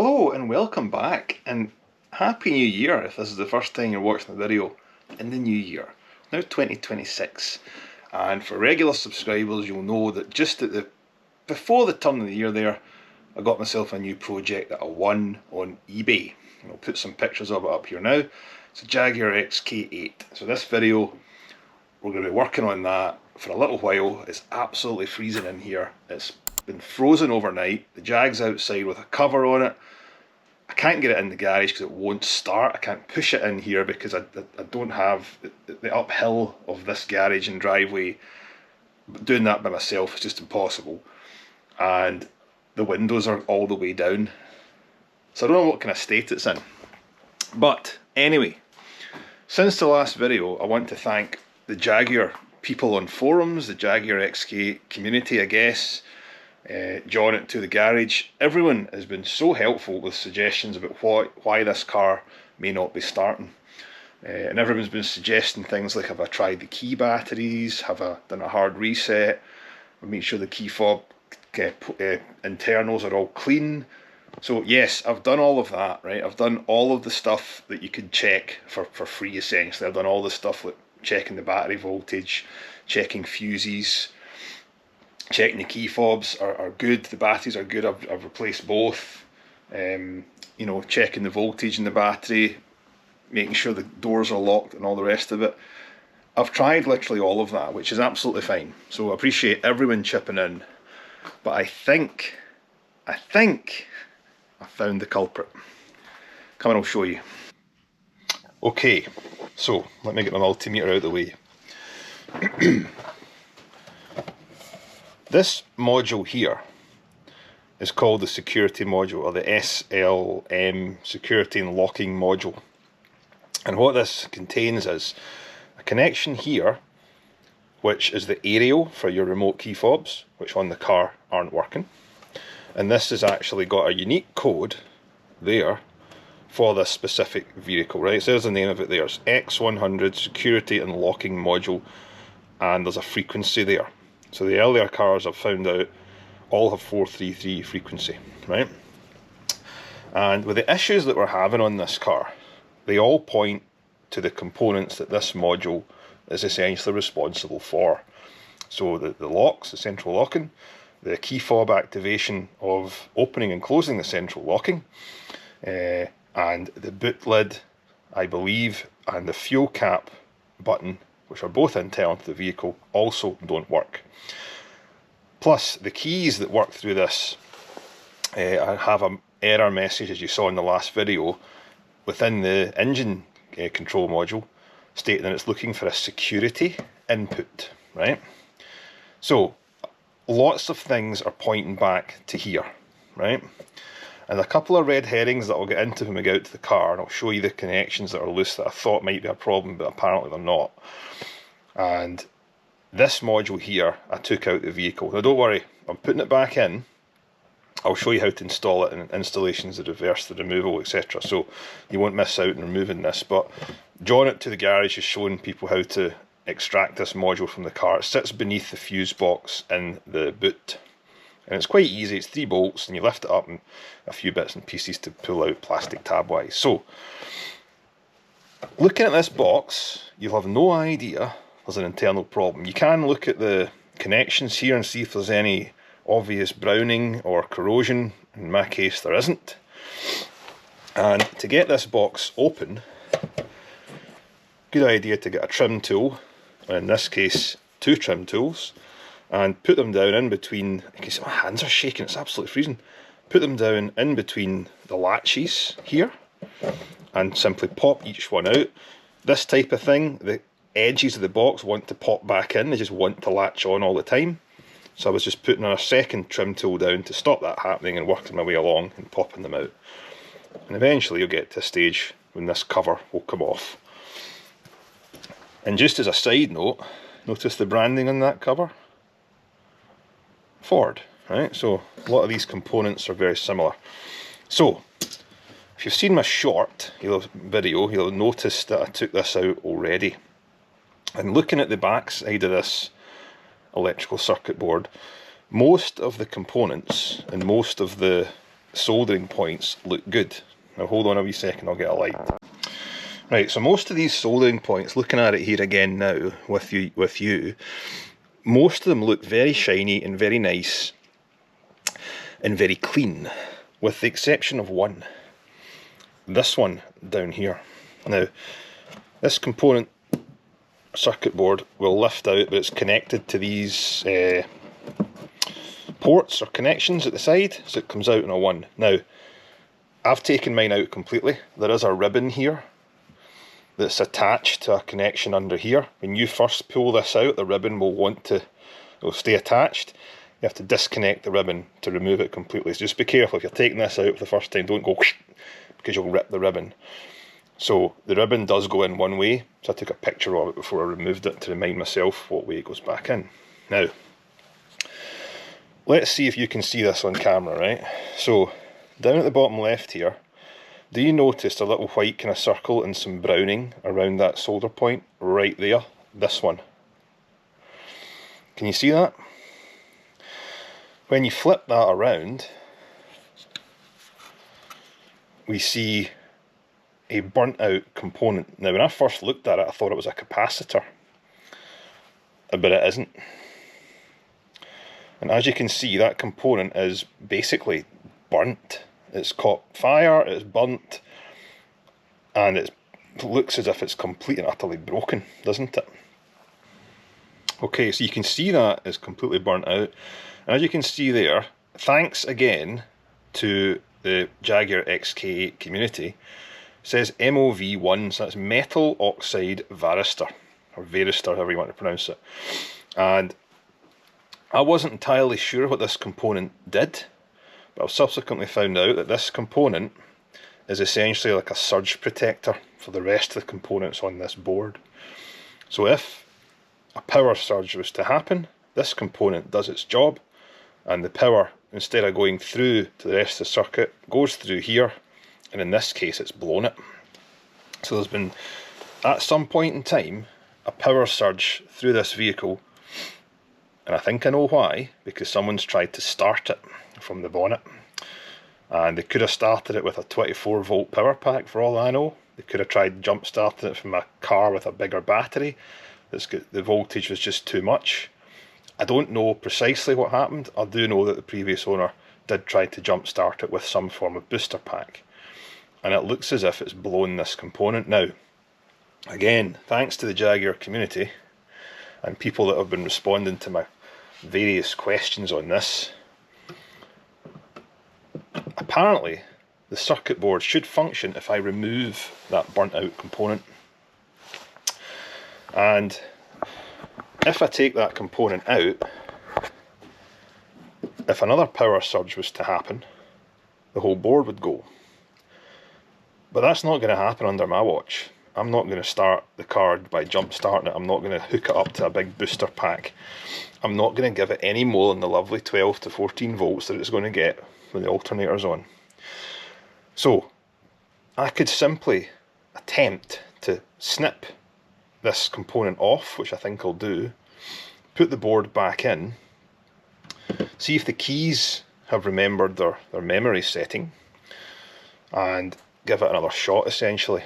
Hello and welcome back, and Happy New Year if this is the first time you're watching the video in the new year. Now 2026, and for regular subscribers you'll know that just before the turn of the year there, I got myself a new project that I won on eBay. And I'll put some pictures of it up here now. It's a Jaguar XK8. So this video, we're going to be working on that for a little while. It's absolutely freezing in here. It's been frozen overnight. The Jag's outside with a cover on it. I can't get it in the garage because it won't start. I can't push it in here because I don't have the uphill of this garage and driveway. Doing that by myself is just impossible. And the windows are all the way down. So I don't know what kind of state it's in. But anyway, since the last video, I want to thank the Jaguar people on forums, the Jaguar XK8 community, I guess. John at To The Garage. Everyone has been so helpful with suggestions about why this car may not be starting. And everyone's been suggesting things like, have I tried the key batteries, have I done a hard reset, make sure the key fob internals are all clean. So yes, I've done all of that, right? I've done all of the stuff that you could check for free essentially. I've done all the stuff like checking the battery voltage, checking fuses, checking the key fobs are good, the batteries are good. I've replaced both. You know, checking the voltage in the battery, making sure the doors are locked and all the rest of it. I've tried literally all of that, which is absolutely fine. So I appreciate everyone chipping in. But I think I found the culprit. Come on, I'll show you. Okay, so let me get my multimeter out of the way. This module here is called the security module, or the SLM security and locking module. And what this contains is a connection here, which is the aerial for your remote key fobs, which on the car aren't working. And this has actually got a unique code there for this specific vehicle, right? So there's the name of it there. It's X100 security and locking module, and there's a frequency there. So the earlier cars I've found out all have 433 frequency, right? And with the issues that we're having on this car, they all point to the components that this module is essentially responsible for. So the locks, the central locking, the key fob activation of opening and closing the central locking, and the boot lid, I believe, and the fuel cap button, which are both internal to the vehicle, also don't work. Plus, the keys that work through this have an error message, as you saw in the last video, within the engine control module, stating that it's looking for a security input, right? So, lots of things are pointing back to here, right? And a couple of red herrings that I'll get into when we get out to the car, and I'll show you the connections that are loose that I thought might be a problem, but apparently they're not. And this module here, I took out the vehicle. Now don't worry, I'm putting it back in. I'll show you how to install it in installations, the reverse, the removal, etc. So you won't miss out on removing this. But John at To The Garage is showing people how to extract this module from the car. It sits beneath the fuse box in the boot. And it's quite easy, it's 3 bolts, and you lift it up and a few bits and pieces to pull out plastic tab wise. So, looking at this box, you'll have no idea there's an internal problem. You can look at the connections here and see if there's any obvious browning or corrosion. In my case, there isn't. And to get this box open, good idea to get a trim tool, in this case 2 trim tools, and put them down in between. You can see my hands are shaking, it's absolutely freezing. Put them down in between the latches here and simply pop each one out. This type of thing, the edges of the box want to pop back in, they just want to latch on all the time. So I was just putting a second trim tool down to stop that happening and working my way along and popping them out. And eventually you'll get to a stage when this cover will come off. And just as a side note, notice the branding on that cover? Ford, right? So a lot of these components are very similar. So if you've seen my short video, you'll have noticed that I took this out already. And looking at the back side of this electrical circuit board, most of the components and most of the soldering points look good. Now hold on a wee second, I'll get a light. Right, so most of these soldering points, looking at it here again now with you, most of them look very shiny and very nice and very clean, with the exception of one. This one down here. Now, this component circuit board will lift out, but it's connected to these ports or connections at the side, so it comes out in a 1. Now, I've taken mine out completely. There is a ribbon here that's attached to a connection under here. When you first pull this out, the ribbon will stay attached. You have to disconnect the ribbon to remove it completely. So just be careful if you're taking this out for the first time, don't go whoosh, because you'll rip the ribbon. So the ribbon does go in one way, so I took a picture of it before I removed it to remind myself what way it goes back in. Now, let's see if you can see this on camera, right? So, down at the bottom left here, do you notice a little white kind of circle and some browning around that solder point right there? This one. Can you see that? When you flip that around, we see a burnt out component. Now when I first looked at it, I thought it was a capacitor, but it isn't. And as you can see, that component is basically burnt. It's caught fire, it's burnt, and it looks as if it's complete and utterly broken, doesn't it? Okay, so you can see that is completely burnt out. And as you can see there, thanks again to the Jaguar XK8 community, it says MOV1, so that's metal oxide varistor, or varistor, however you want to pronounce it. And I wasn't entirely sure what this component did, but I've subsequently found out that this component is essentially like a surge protector for the rest of the components on this board. So if a power surge was to happen, this component does its job, and the power, instead of going through to the rest of the circuit, goes through here, and in this case it's blown it. So there's been, at some point in time, a power surge through this vehicle, and I think I know why, because someone's tried to start it from the bonnet, and they could have started it with a 24 volt power pack for all I know. They could have tried jump starting it from a car with a bigger battery. The voltage was just too much. I don't know precisely what happened. I do know that the previous owner did try to jump start it with some form of booster pack, and it looks as if it's blown this component. Now, again, thanks to the Jaguar community and people that have been responding to my various questions on this, apparently the circuit board should function if I remove that burnt out component. And if I take that component out, if another power surge was to happen, the whole board would go. But that's not going to happen under my watch. I'm not going to start the card by jump starting it. I'm not going to hook it up to a big booster pack. I'm not going to give it any more than the lovely 12 to 14 volts that it's going to get when the alternator's on. So I could simply attempt to snip this component off, which I think I'll do, put the board back in, see if the keys have remembered their memory setting, and give it another shot essentially.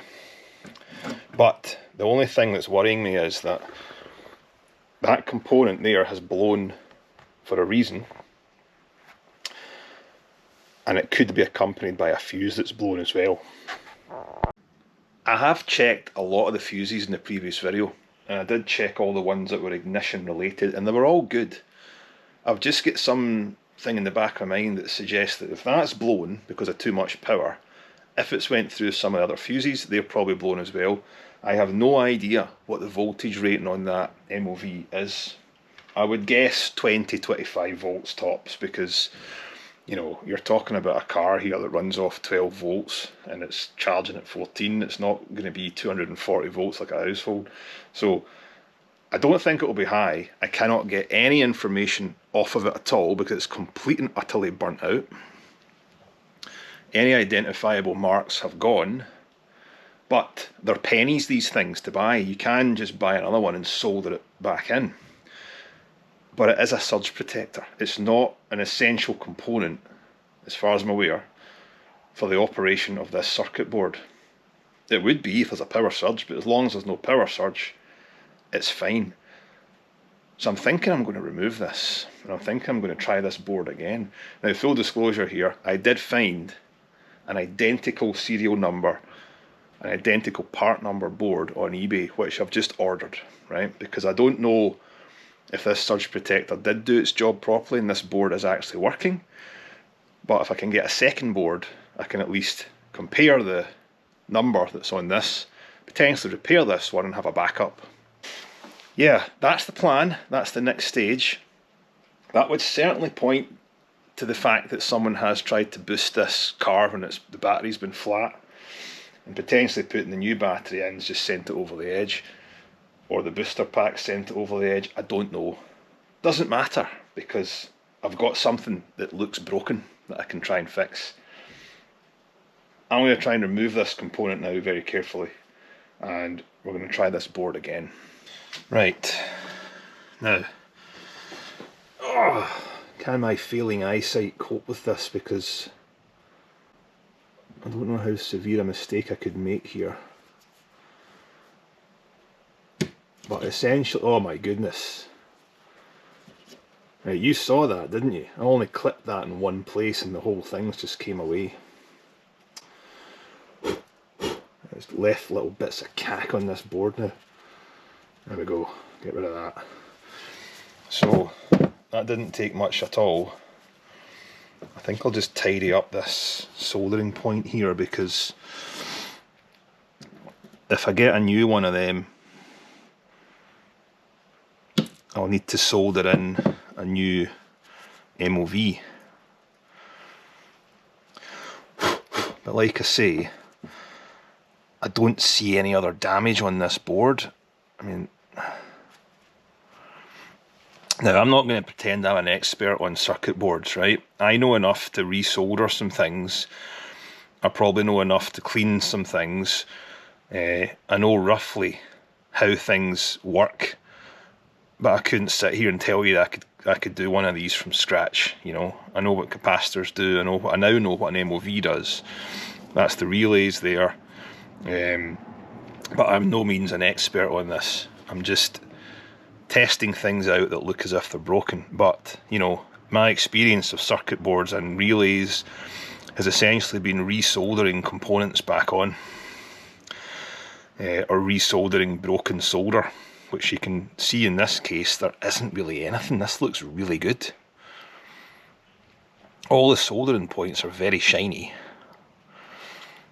But the only thing that's worrying me is that that component there has blown for a reason, and it could be accompanied by a fuse that's blown as well. I have checked a lot of the fuses in the previous video, and I did check all the ones that were ignition related, and they were all good. I've just got something in the back of my mind that suggests that if that's blown because of too much power, if it's went through some of the other fuses, they're probably blown as well. I have no idea what the voltage rating on that MOV is. I would guess 20-25 volts tops, because you know, you're talking about a car here that runs off 12 volts and it's charging at 14. It's not going to be 240 volts like a household. So I don't think it will be high. I cannot get any information off of it at all because it's complete and utterly burnt out. Any identifiable marks have gone, but they're pennies, these things, to buy. You can just buy another one and solder it back in. But it is a surge protector. It's not an essential component, as far as I'm aware, for the operation of this circuit board. It would be if there's a power surge, but as long as there's no power surge, it's fine. So I'm thinking I'm going to remove this, and I'm thinking I'm going to try this board again. Now, full disclosure here, I did find an identical serial number, an identical part number board on eBay, which I've just ordered, right? Because I don't know if this surge protector did do its job properly and this board is actually working. But if I can get a second board, I can at least compare the number that's on this, potentially repair this one and have a backup. Yeah, that's the plan, that's the next stage. That would certainly point to the fact that someone has tried to boost this car when the battery's been flat, and potentially putting the new battery in just sent it over the edge, or the booster pack sent it over the edge. I don't know. Doesn't matter, because I've got something that looks broken that I can try and fix. I'm going to try and remove this component now very carefully, and we're going to try this board again. Right, now, can my failing eyesight cope with this, because I don't know how severe a mistake I could make here. But essentially, oh my goodness. Right, you saw that, didn't you? I only clipped that in one place and the whole thing just came away. There's left little bits of cack on this board now. There we go, get rid of that. So, that didn't take much at all. I think I'll just tidy up this soldering point here, because if I get a new one of them, I'll need to solder in a new MOV. But like I say, I don't see any other damage on this board. I mean, now I'm not going to pretend I'm an expert on circuit boards, right? I know enough to resolder some things. I probably know enough to clean some things. I know roughly how things work, but I couldn't sit here and tell you that I could do one of these from scratch. You know, I know what capacitors do. I now know what an MOV does. That's the relays there. But I'm no means an expert on this. I'm just testing things out that look as if they're broken. But, you know, my experience of circuit boards and relays has essentially been resoldering components back on, or resoldering broken solder, which you can see in this case there isn't really anything. This looks really good. All the soldering points are very shiny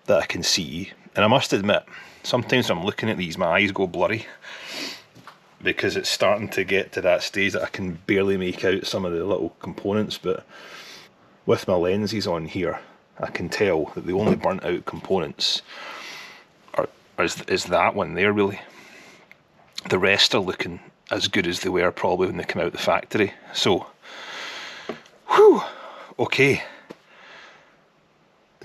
that I can see, and I must admit, sometimes when I'm looking at these my eyes go blurry, because it's starting to get to that stage that I can barely make out some of the little components. But with my lenses on here, I can tell that the only burnt out components is that one there, really. The rest are looking as good as they were probably when they came out the factory. So, whew, okay.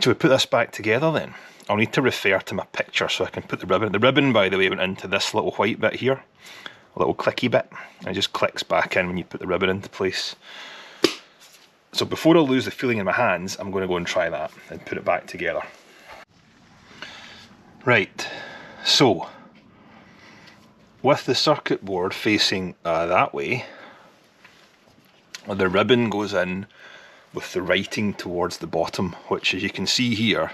So we put this back together then. I'll need to refer to my picture so I can put the ribbon. The ribbon, by the way, went into this little white bit here, a little clicky bit, and it just clicks back in when you put the ribbon into place. So before I lose the feeling in my hands, I'm going to go and try that and put it back together. Right, so with the circuit board facing that way, the ribbon goes in with the writing towards the bottom, which, as you can see here,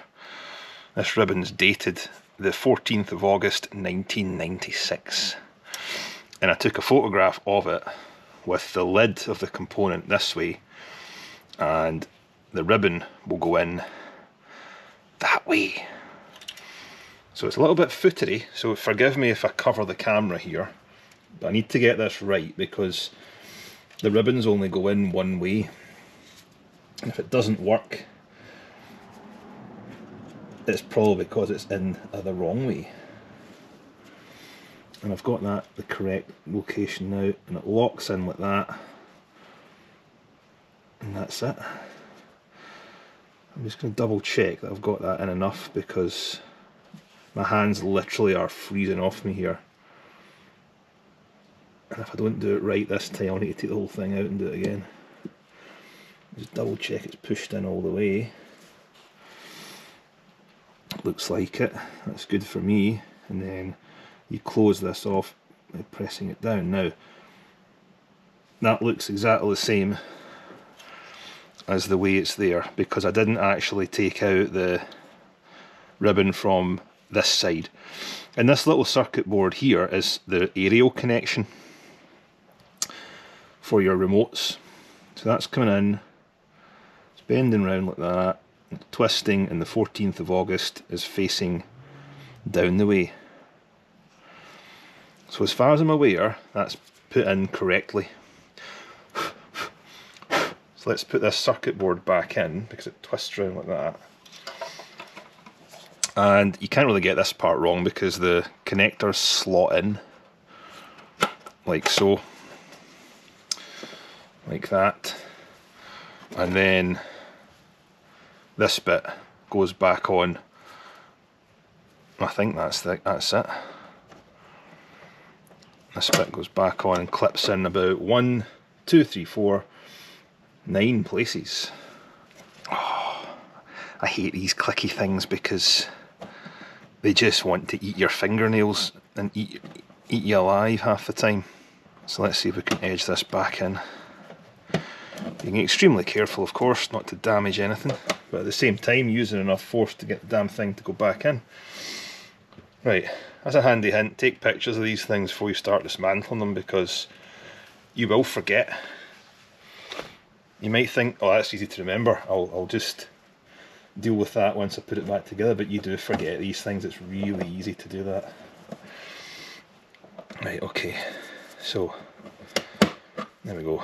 this ribbon's dated the 14th of August 1996. And I took a photograph of it with the lid of the component this way, and the ribbon will go in that way. So it's a little bit footery, so forgive me if I cover the camera here, but I need to get this right because the ribbons only go in one way, and if it doesn't work, it's probably because it's in the wrong way. And I've got that the correct location now, and it locks in like that, and that's it. I'm just going to double check that I've got that in enough, because my hands literally are freezing off me here, and if I don't do it right this time I'll need to take the whole thing out and do it again. Just double check it's pushed in all the way. Looks like it. That's good for me. And then you close this off by pressing it down. Now, that looks exactly the same as the way it's there, because I didn't actually take out the ribbon from this side. And this little circuit board here is the aerial connection for your remotes. So that's coming in, it's bending round like that, twisting, and the 14th of August is facing down the way. So as far as I'm aware, that's put in correctly. So let's put this circuit board back in, because it twists around like that. And you can't really get this part wrong because the connectors slot in like so, like that, and then this bit goes back on. I think that's it. This bit goes back on and clips in about 1, 2, 3, 4, 9 places. Oh, I hate these clicky things because they just want to eat your fingernails and eat you alive half the time. So let's see if we can edge this back in. Being extremely careful, of course, not to damage anything, but at the same time using enough force to get the damn thing to go back in. Right, that's a handy hint. Take pictures of these things before you start dismantling them, because you will forget. You might think, oh, that's easy to remember, I'll just deal with that once I put it back together, but you do forget these things. It's really easy to do that. Right, okay, so there we go.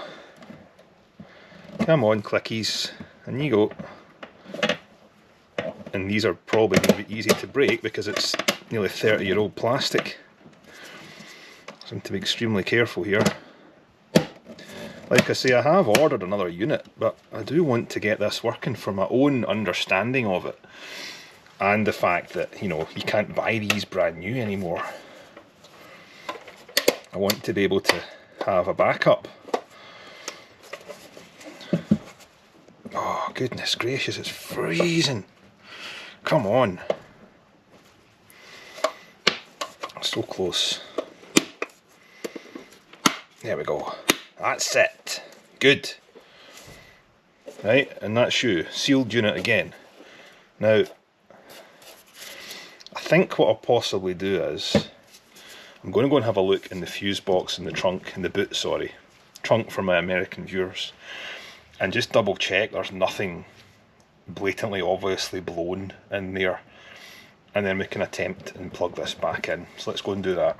Come on, clickies, and you go. And these are probably going to be easy to break because it's nearly 30-year-old plastic. So I have to be extremely careful here. Like I say, I have ordered another unit, but I do want to get this working for my own understanding of it. And the fact that, you know, you can't buy these brand new anymore. I want to be able to have a backup. Oh, goodness gracious, it's freezing. Come on. So close. There we go. That's it. Good. Right, and that's you. Sealed unit again. Now, I think what I'll possibly do is, I'm going to go and have a look in the fuse box in the trunk, in the boot, sorry. Trunk for my American viewers. And just double check there's nothing blatantly obviously blown in there. And then we can attempt and plug this back in. So let's go and do that.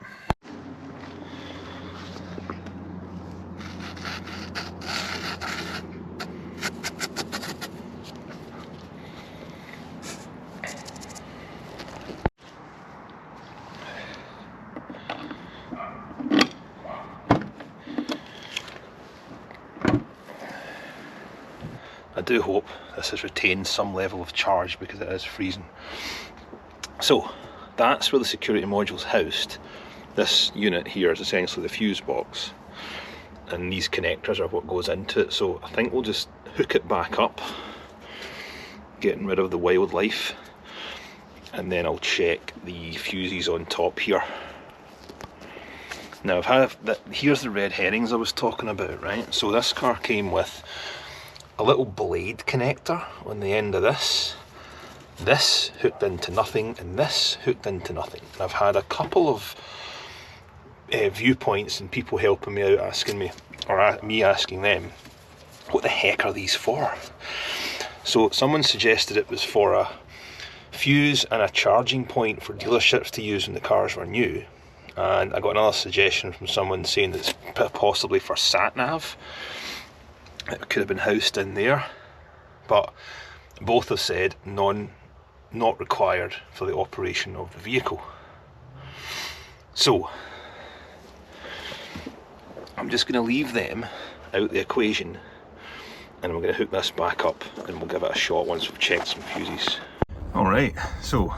I do hope this has retained some level of charge because it is freezing. So that's where the security module's housed. This unit here is essentially the fuse box, and these connectors are what goes into it. So I think we'll just hook it back up, getting rid of the wildlife, and then I'll check the fuses on top here. Now here's the red herrings I was talking about, right? So this car came with a little blade connector on the end of this hooked into nothing, and this hooked into nothing. And I've had a couple of viewpoints and people helping me out, asking me, or me asking them, what the heck are these for? So someone suggested it was for a fuse and a charging point for dealerships to use when the cars were new. And I got another suggestion from someone saying that it's possibly for sat-nav. It could have been housed in there, but both have said not required for the operation of the vehicle. So I'm just going to leave them out the equation, and we're going to hook this back up and we'll give it a shot once we've checked some fuses. Alright, so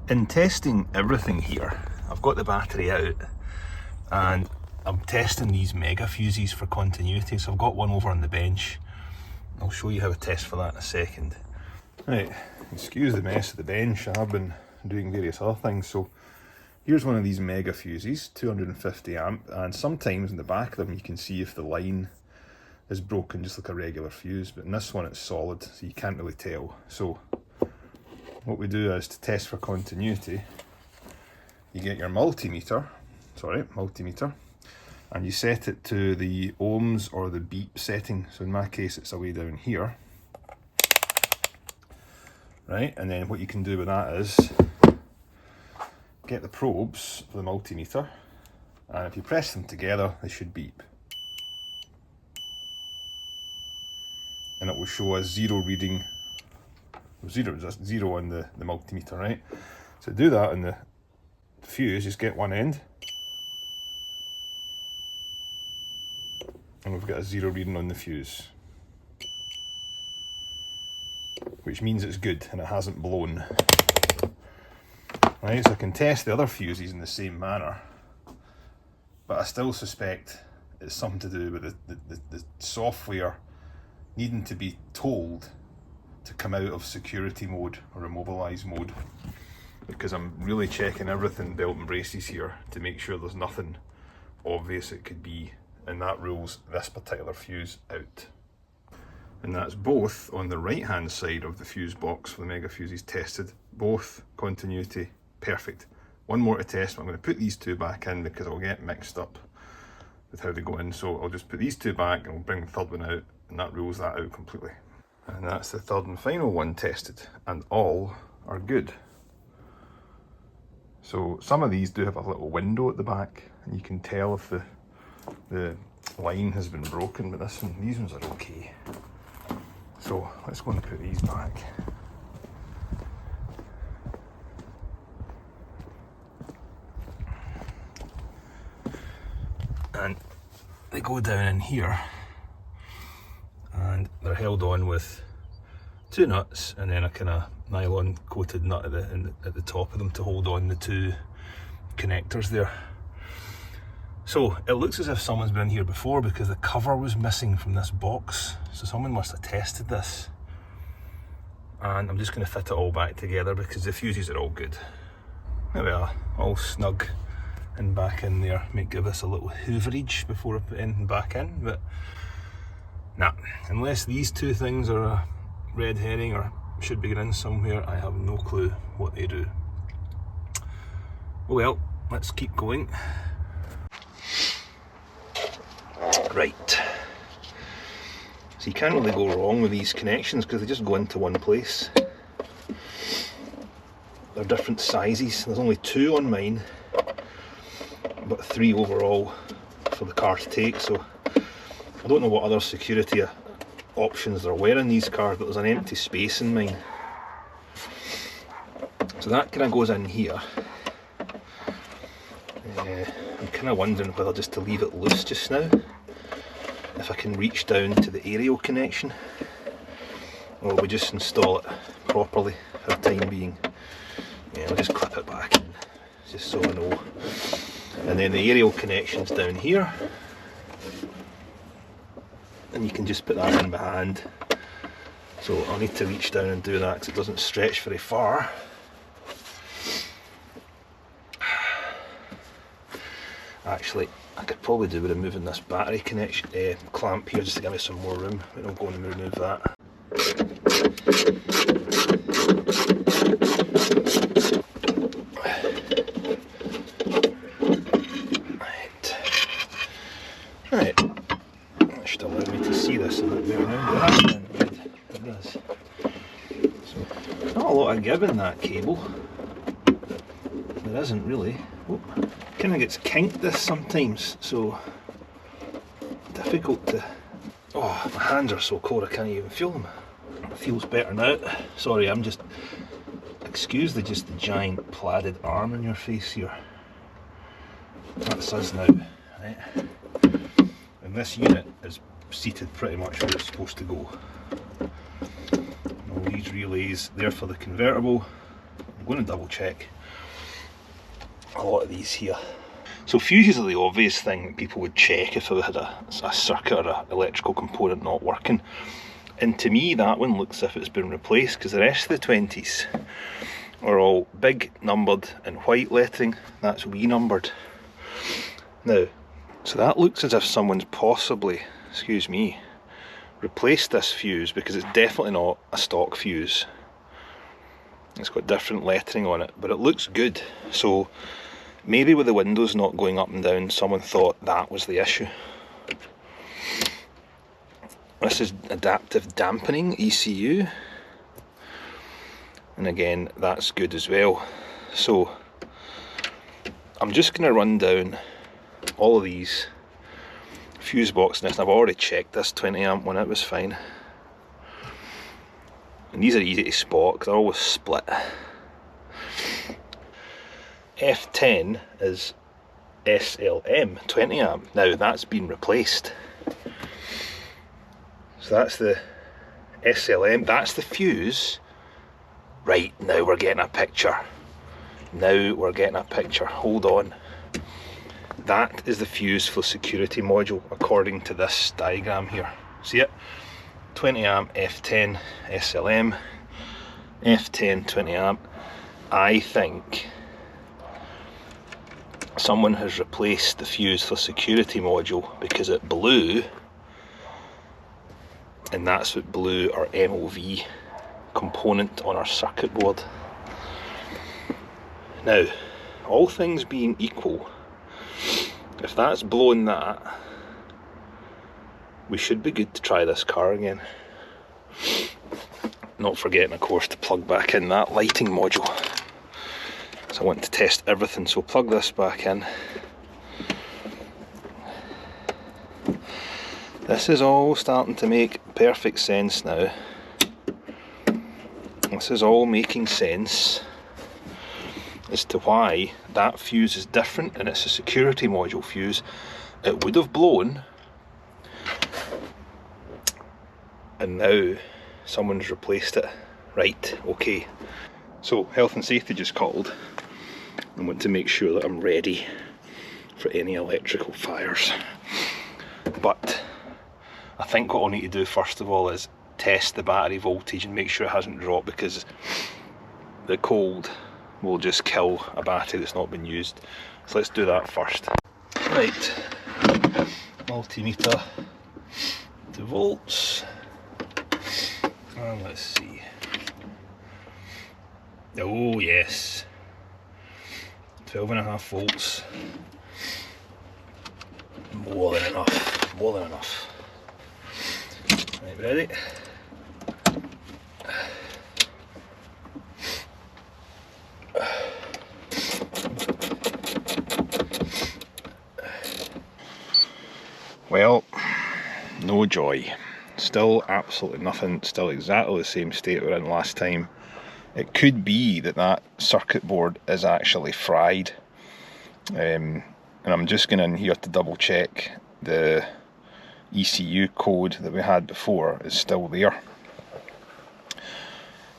in testing everything here, I've got the battery out and I'm testing these mega fuses for continuity. So I've got one over on the bench. I'll show you how I test for that in a second. Right, excuse the mess of the bench, I have been doing various other things. So here's one of these mega fuses, 250 amp, and sometimes in the back of them you can see if the line is broken, just like a regular fuse, but in this one it's solid, so you can't really tell. So what we do is, to test for continuity, you get your multimeter, and you set it to the ohms or the beep setting. So in my case it's away down here, right? And then what you can do with that is get the probes for the multimeter, and if you press them together they should beep, and it will show a zero reading, zero on the multimeter, right? So do that on the fuse, just get one end, and we've got a zero reading on the fuse, which means it's good and it hasn't blown. Right, so I can test the other fuses in the same manner, but I still suspect it's something to do with the software needing to be told to come out of security mode or immobilize mode, because I'm really checking everything belt and braces here to make sure there's nothing obvious it could be, and that rules this particular fuse out. And that's both on the right hand side of the fuse box for the mega fuses tested, both continuity perfect. One more to test, but I'm going to put these two back in because I'll get mixed up with how they go in. So I'll just put these two back and we'll bring the third one out, and that rules that out completely. And that's the third and final one tested, and all are good. So some of these do have a little window at the back, and you can tell if the line has been broken, but these ones are okay. So let's go and put these back. And they go down in here, and they're held on with two nuts and then a kind of nylon coated nut at the top of them to hold on the two connectors there. So it looks as if someone's been in here before, because the cover was missing from this box, so someone must have tested this. And I'm just going to fit it all back together because the fuses are all good. There we are, all snug and back in there. Might give this a little hooverage before I put anything back in, but nah, unless these two things are a red herring or should be in somewhere, I have no clue what they do. Well, let's keep going. Right, so you can't really go wrong with these connections because they just go into one place. They're different sizes, there's only two on mine, but three overall for the car to take, so I don't know what other security options there were in these cars, but there's an empty space in mine. So that kind of goes in here. I'm kind of wondering whether just to leave it loose just now, if I can reach down to the aerial connection, or we just install it properly for the time being. Yeah, I'll just clip it back in, just so I know. And then the aerial connection's down here, and you can just put that in by hand. So I'll need to reach down and do that because it doesn't stretch very far. Actually, I could probably do with removing this battery connection clamp here just to give me some more room, but I'm going to remove that. Right, that should allow me to see this a little bit now. It does. So, not a lot of give in that cable. There isn't really. Oh, kind of gets kinked this sometimes, so difficult to. Oh, my hands are so cold I can't even feel them. It feels better now. Sorry, I'm just. Excuse the giant plaided arm in your face here. That's us now, right? And this unit is seated pretty much where it's supposed to go. All these relays there for the convertible. I'm going to double check a lot of these here. So fuses are the obvious thing that people would check if they had a circuit or an electrical component not working. And to me that one looks as if it's been replaced, because the rest of the 20s are all big numbered and white lettering. That's wee numbered. Now, so that looks as if someone's possibly, excuse me, replaced this fuse, because it's definitely not a stock fuse. It's got different lettering on it, but it looks good. So maybe with the windows not going up and down, someone thought that was the issue. This is adaptive dampening ECU, and again that's good as well. So I'm just going to run down all of these fuse box in this, and I've already checked this 20 amp one, it was fine. And these are easy to spot because they're always split. F10 is SLM 20 amp. Now that's been replaced. So that's the SLM, that's the fuse. Right, now we're getting a picture. Now we're getting a picture, hold on. That is the fuse for security module according to this diagram here. See it? 20 amp F10 SLM, F10 20 amp. I think someone has replaced the fuse for security module because it blew, and that's what blew our MOV component on our circuit board. Now, all things being equal, if that's blown that, we should be good to try this car again. Not forgetting, of course, to plug back in that lighting module. So I want to test everything, so plug this back in. This is all starting to make perfect sense now. This is all making sense as to why that fuse is different, and it's a security module fuse. It would have blown, and now someone's replaced it. Right, okay. So health and safety just called. I want to make sure that I'm ready for any electrical fires. But I think what I'll need to do first of all is test the battery voltage and make sure it hasn't dropped, because the cold will just kill a battery that's not been used. So let's do that first. Right, multimeter to volts, and let's see. Oh yes, 12.5 volts. More than enough, more than enough. Right, ready? Well, no joy. Still absolutely nothing, still exactly the same state we were in last time. It could be that that circuit board is actually fried. And I'm just going in here to double check the ECU code that we had before is still there.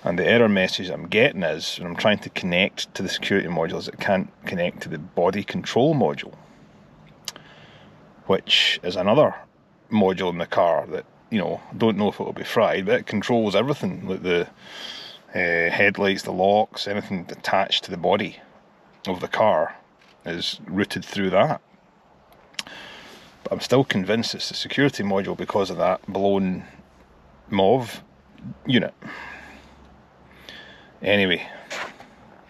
And the error message I'm getting is, when I'm trying to connect to the security modules, it can't connect to the body control module, which is another module in the car that, you know, don't know if it will be fried, but it controls everything, like the headlights, the locks, anything attached to the body of the car is routed through that. But I'm still convinced it's the security module because of that blown MOV unit. Anyway,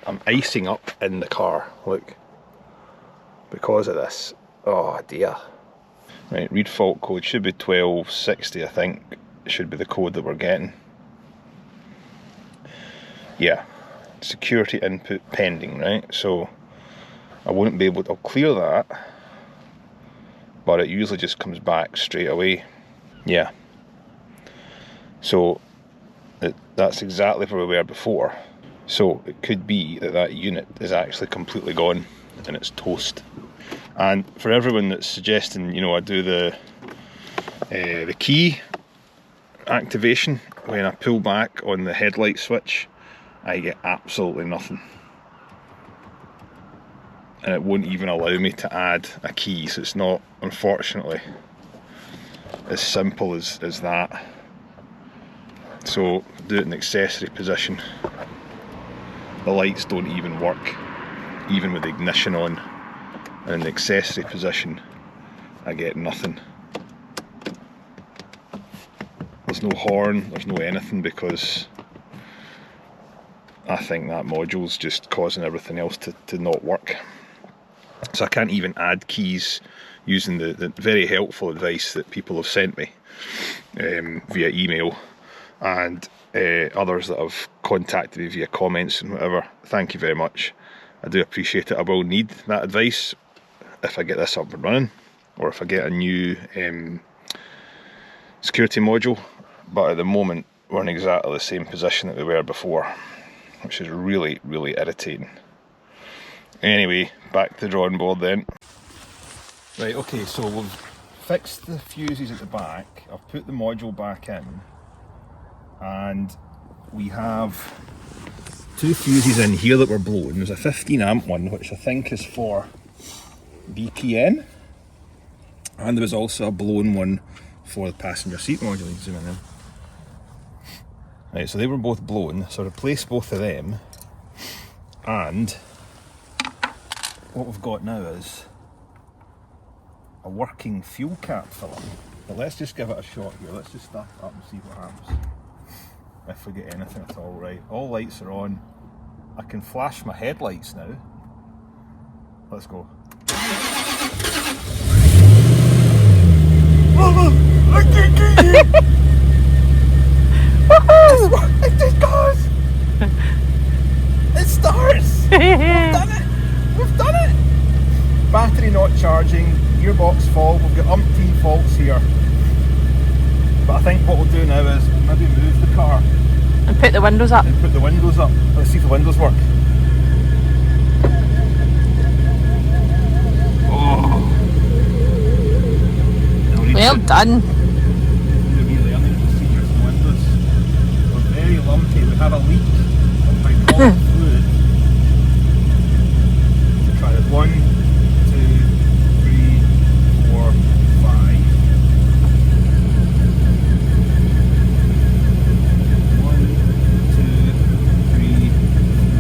I'm icing up in the car, look, because of this. Oh dear. Right, read fault code, should be 1260, I think, should be the code that we're getting. Yeah, security input pending, right? So I wouldn't be able to, I'll clear that, but it usually just comes back straight away. Yeah. So that's exactly where we were before. So it could be that that unit is actually completely gone and it's toast. And for everyone that's suggesting, you know, I do the key activation when I pull back on the headlight switch, I get absolutely nothing. And it won't even allow me to add a key, so it's not, unfortunately, as simple as that. So do it in accessory position. The lights don't even work, even with the ignition on. And in the accessory position, I get nothing. There's no horn, there's no anything, because I think that module's just causing everything else to not work. So I can't even add keys using the very helpful advice that people have sent me via email, and others that have contacted me via comments and whatever. Thank you very much. I do appreciate it. I will need that advice if I get this up and running, or if I get a new security module. But at the moment we're in exactly the same position that we were before, which is really, really irritating. Anyway, back to the drawing board then. Right, okay, so we've fixed the fuses at the back. I've put the module back in, and we have two fuses in here that were blown. There's a 15 amp one, which I think is for BPN, and there was also a blown one for the passenger seat module. You can zoom in there. Right, so they were both blown, so I replaced both of them, and what we've got now is a working fuel cap filler. But let's just give it a shot here. Let's just start it up and see what happens. If we get anything at all. Right, all lights are on. I can flash my headlights now. Let's go. I can't get you! It just goes! It starts! We've done it! We've done it! Battery not charging, gearbox fault, we've got umpteen faults here. But I think what we'll do now is we'll maybe move the car. And put the windows up. And put the windows up. Let's see if the windows work. Oh! Well done. Lumpy. We have a leak of hydraulic fluid. So try it. 1, 2, 3, 4, 5. 1, 2, 3,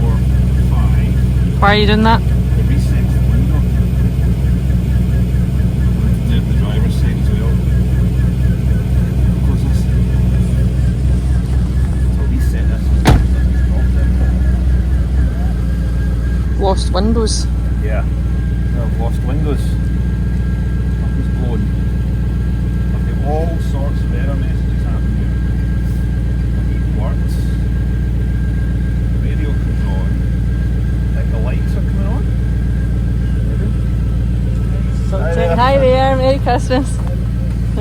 4, 5. Why are you doing that? It resets the window. Do it the driver's side as well. Close this. Lost windows. Yeah, I've lost windows. Nothing's blown. I've got all sorts of error messages happening. The heat works. The radio comes on. I think the lights are coming on. Hi there. Hi there, Merry Christmas. I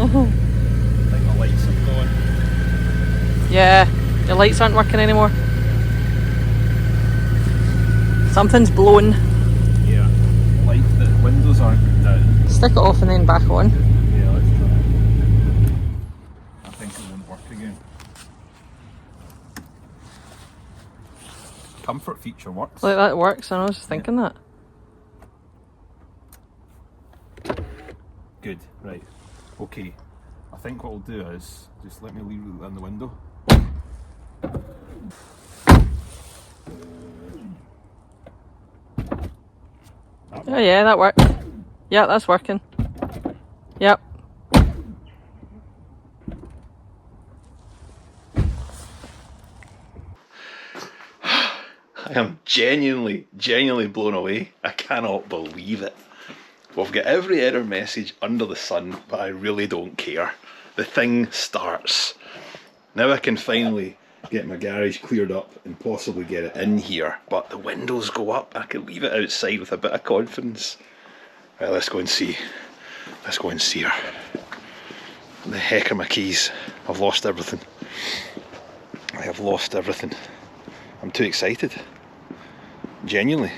think the lights have gone. Yeah, your lights aren't working anymore. Something's blown. Yeah, the windows aren't down. Stick it off and then back on. Yeah, let's try it. I think it won't work again. Comfort feature works. Like that works, and I was just thinking that. Good, right. Okay. I think what we'll do is just let me leave it in the window. Oh yeah, that worked. Yeah, that's working. Yep. I am genuinely blown away. I cannot believe it. We've got every error message under the sun, but I really don't care. The thing starts. Now I can finally get my garage cleared up and possibly get it in here, but the windows go up. I can leave it outside with a bit of confidence. Right, let's go and see. Let's go and see her. Where the heck are my keys? I've lost everything. I have lost everything. I'm too excited. Genuinely.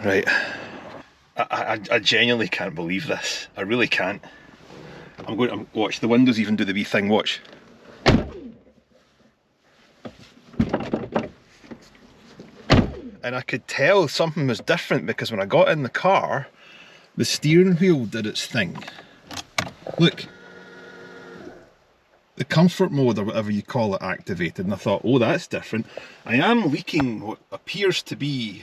Right. I genuinely can't believe this. I really can't. I'm going to watch the windows even do the wee thing. Watch. And I could tell something was different because when I got in the car, the steering wheel did its thing. Look. the comfort mode or whatever you call it activated, and I thought, oh, that's different. I am leaking what appears to be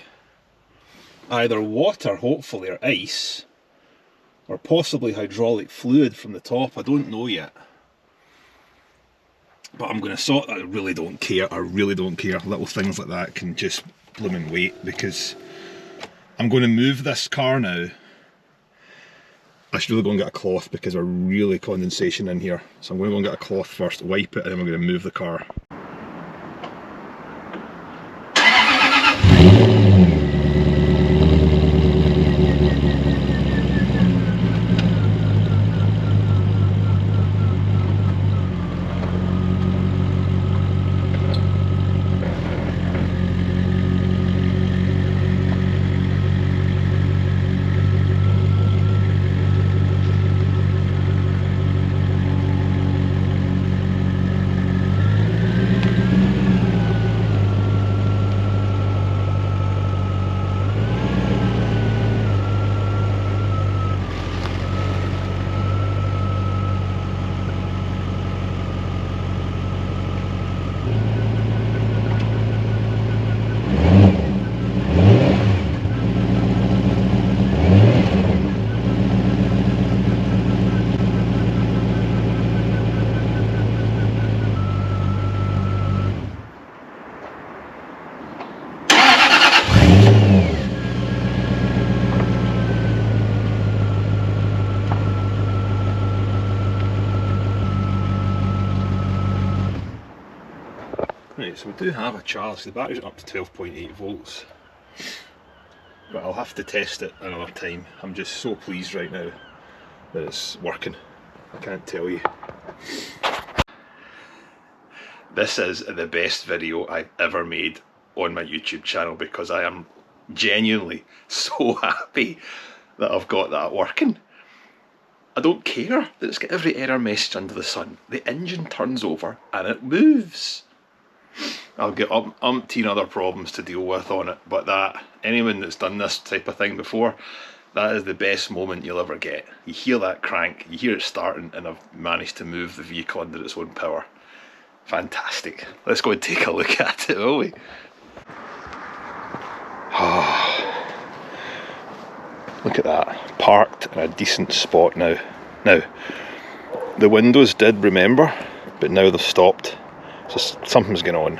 either water, hopefully, or ice, or possibly hydraulic fluid from the top. I don't know yet. But I'm going to sort that. I really don't care. I really don't care. Little things like that can just blooming wait, because I'm going to move this car now. I should really go and get a cloth because there's really condensation in here. So I'm going to go and get a cloth first, wipe it, and then we're going to move the car. Right, so we do have a charge. The battery's up to 12.8 volts. But I'll have to test it another time. I'm just so pleased right now that it's working. I can't tell you. This is the best video I've ever made on my YouTube channel, because I am genuinely so happy that I've got that working. I don't care that it's got every error message under the sun. The engine turns over and it moves. I'll get umpteen other problems to deal with on it, but that, anyone that's done this type of thing before, that is the best moment you'll ever get. You hear that crank, you hear it starting, and I've managed to move the vehicle under its own power. Fantastic. Let's go and take a look at it, will we? Look at that, parked in a decent spot now. Now, the windows did remember, but now they've stopped. So something's going on,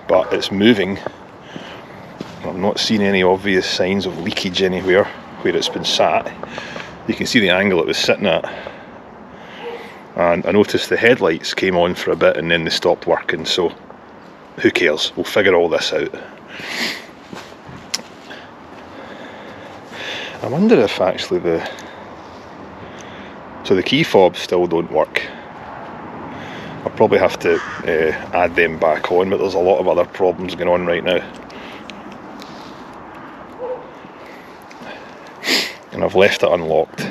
but it's moving. I'm not seeing any obvious signs of leakage anywhere where it's been sat. You can see the angle it was sitting at, and I noticed the headlights came on for a bit and then they stopped working, so who cares, we'll figure all this out. I wonder if actually the key fobs still don't work. I'll probably have to add them back on, but there's a lot of other problems going on right now. And I've left it unlocked.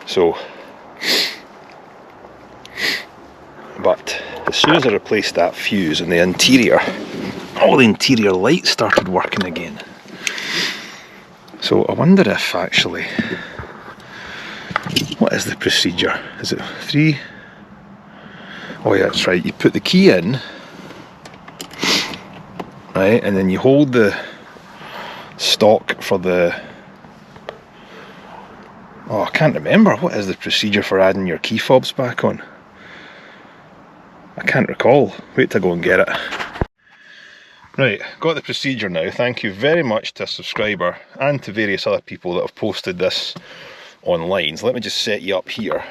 So, but as soon as I replaced that fuse in the interior, all the interior lights started working again. So I wonder if actually, what is the procedure? Is it 3? Oh yeah, that's right, you put the key in, right, and then you hold the stock for the, oh I can't remember, what is the procedure for adding your key fobs back on? I can't recall, wait till I go and get it. Right, got the procedure now. Thank you very much to a subscriber and to various other people that have posted this online. So let me just set you up here.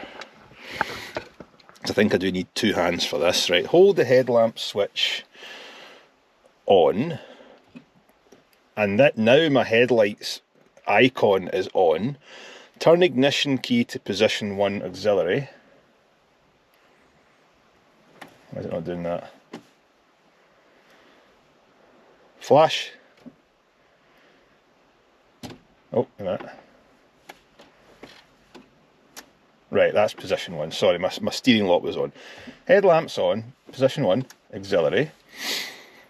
I think I do need 2 hands for this. Right, hold the headlamp switch on, and that now my headlights icon is on. Turn ignition key to position 1 auxiliary. Why is it not doing that? Flash. Oh, wait a minute. Right, that's position 1. Sorry, my steering lock was on. Headlamps on, position 1, auxiliary.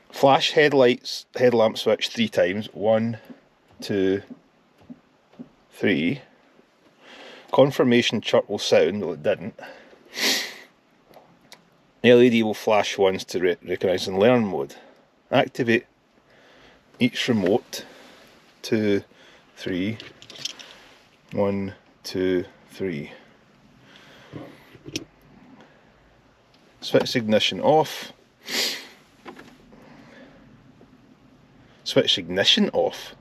Flash headlamp switch 3 times. 1, 2, 3. Confirmation chirp will sound, well it didn't. LED will flash once to recognise in learn mode. Activate each remote. 2, 3. 1, 2, 3. Switch ignition off. Switch ignition off.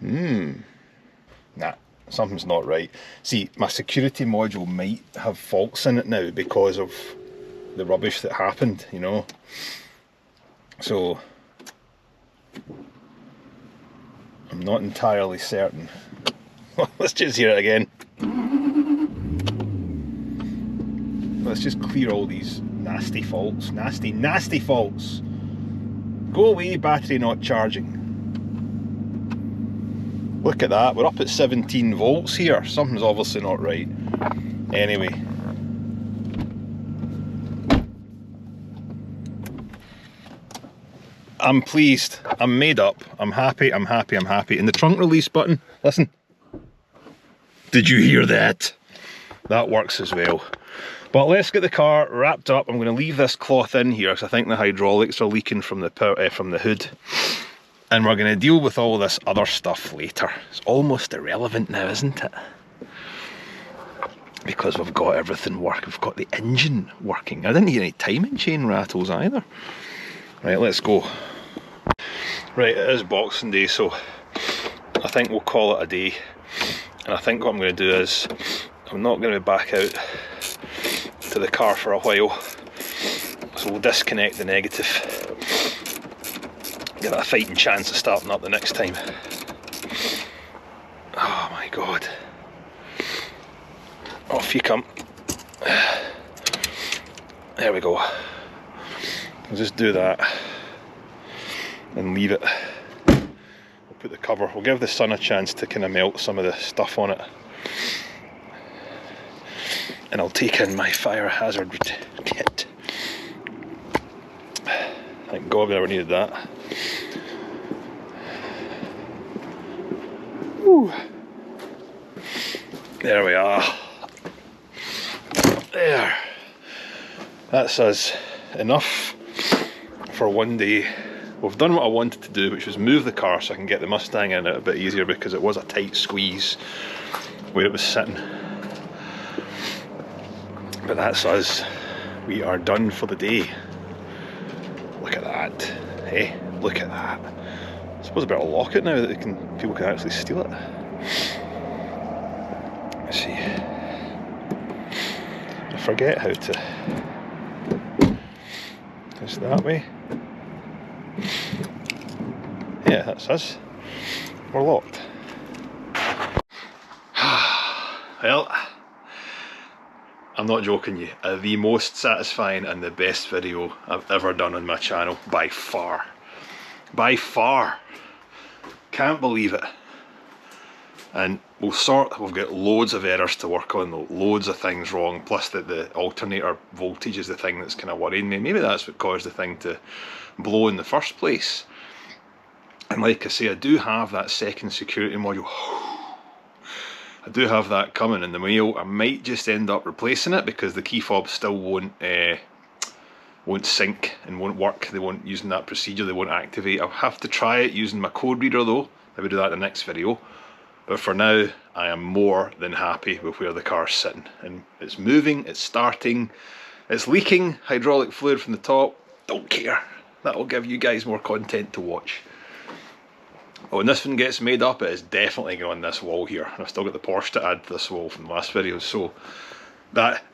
Nah, something's not right. See, my security module might have faults in it now because of the rubbish that happened, you know. So I'm not entirely certain. Let's just hear it again. Let's just clear all these nasty faults. Nasty faults. Go away, battery not charging. Look at that, we're up at 17 volts here. Something's obviously not right. Anyway. I'm pleased, I'm made up, I'm happy. And the trunk release button, listen. Did you hear that? That works as well. But let's get the car wrapped up. I'm going to leave this cloth in here because I think the hydraulics are leaking from the hood. And we're going to deal with all this other stuff later. It's almost irrelevant now, isn't it? Because we've got everything working. We've got the engine working. I didn't hear any timing chain rattles either. Right, let's go. Right, it is Boxing Day, so I think we'll call it a day. And I think what I'm going to do is, I'm not going to back out to the car for a while. So we'll disconnect the negative. Give it a fighting chance of starting up the next time. Oh my god. Off you come. There we go. I'll just do that and leave it. We'll put the cover, we'll give the sun a chance to kind of melt some of the stuff on it. And I'll take in my fire hazard kit. Thank God we never needed that. Whew. There we are. There. That's us. Enough for one day. We've done what I wanted to do, which was move the car so I can get the Mustang in it a bit easier, because it was a tight squeeze where it was sitting. But that's us. We are done for the day. Look at that. Hey, look at that. I suppose I better lock it now that people can actually steal it. Let's see. I forget how to. Just that way. Yeah, that's us. We're locked. Well, I'm not joking you. The most satisfying and the best video I've ever done on my channel, by far. By far. Can't believe it. And we've got loads of errors to work on, loads of things wrong, plus that the alternator voltage is the thing that's kind of worrying me. Maybe that's what caused the thing to blow in the first place. And like I say, I do have that second security module. I do have that coming in the mail. I might just end up replacing it because the key fob still won't sync and won't work. They won't, using that procedure, they won't activate. I'll have to try it using my code reader though. I will do that in the next video. But for now, I am more than happy with where the car's sitting. And it's moving, it's starting, it's leaking hydraulic fluid from the top. Don't care. That'll give you guys more content to watch. But when this one gets made up, it is definitely going on this wall here. I've still got the Porsche to add to this wall from the last video. So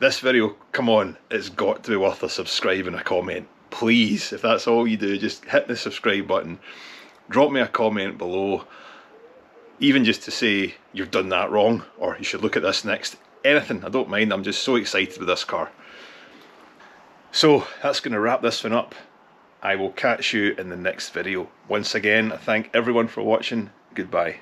this video, come on, it's got to be worth a subscribe and a comment. Please, if that's all you do, just hit the subscribe button. Drop me a comment below. Even just to say you've done that wrong, or you should look at this next. Anything, I don't mind. I'm just so excited with this car. So that's going to wrap this one up. I will catch you in the next video. Once again, I thank everyone for watching. Goodbye.